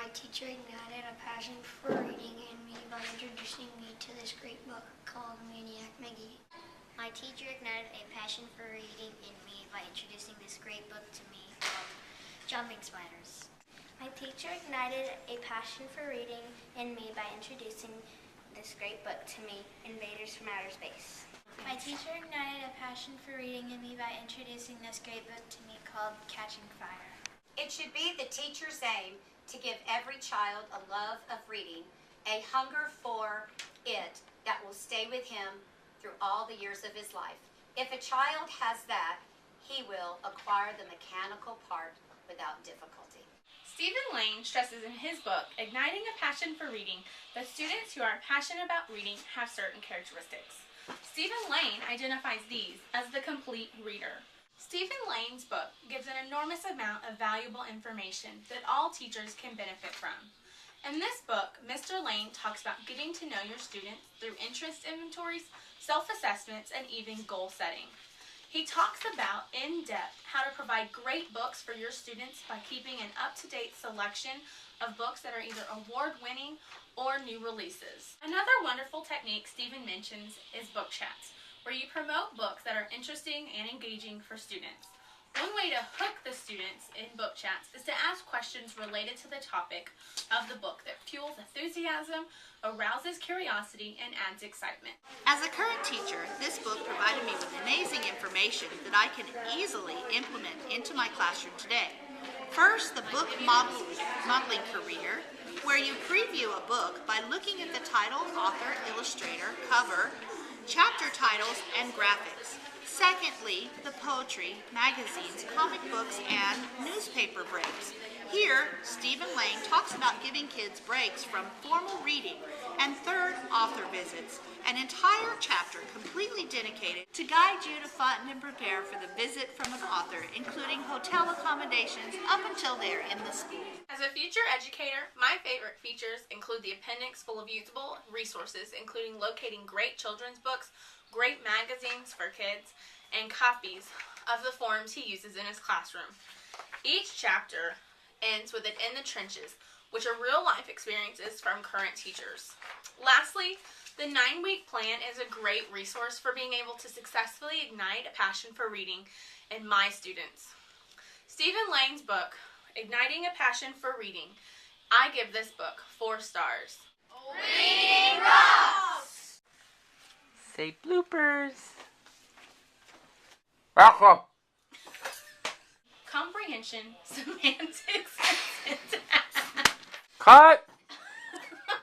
My teacher ignited a passion for reading in me by introducing me to this great book called Maniac Maggie. My teacher ignited a passion for reading in me by introducing this great book to me called Jumping Spiders. My teacher ignited a passion for reading in me by introducing this great book to me, Invaders from Outer Space. My teacher ignited a passion for reading in me by introducing this great book to me called Catching Fire. It should be the teacher's aim to give every child a love of reading, a hunger for it that will stay with him through all the years of his life. If a child has that, he will acquire the mechanical part without difficulty. Stephen Lane stresses in his book, Igniting a Passion for Reading, that students who are passionate about reading have certain characteristics. Stephen Lane identifies these as the complete reader. Stephen Lane's book gives an enormous amount of valuable information that all teachers can benefit from. In this book, Mr. Lane talks about getting to know your students through interest inventories, self-assessments, and even goal setting. He talks about, in depth, how to provide great books for your students by keeping an up-to-date selection of books that are either award-winning or new releases. Another wonderful technique Stephen mentions is book chats, where you promote books that are interesting and engaging for students. One way to hook the students in book chats is to ask questions related to the topic of the book that fuels enthusiasm, arouses curiosity, and adds excitement. As a current teacher, this book provided me with amazing information that I can easily implement into my classroom today. First, the book modeling career, where you preview a book by looking at the title, author, illustrator, cover, chapter titles, and graphics. Secondly, the poetry, magazines, comic books, and newspaper breaks. Here, Stephen Lane talks about giving kids breaks from formal reading. And third, author visits, an entire chapter completely dedicated to guide you to fund and prepare for the visit from an author, including hotel accommodations up until they're in the school. As a future educator, my favorite features include the appendix full of usable resources, including locating great children's books, great magazines for kids, and copies of the forms he uses in his classroom. Each chapter ends with an In the Trenches, which are real-life experiences from current teachers. Lastly, the 9-week plan is a great resource for being able to successfully ignite a passion for reading in my students. Stephen Lane's book, Igniting a Passion for Reading, I give this book 4 stars. Reading rocks! Say bloopers. Comprehension, semantics, and syntax. Cut!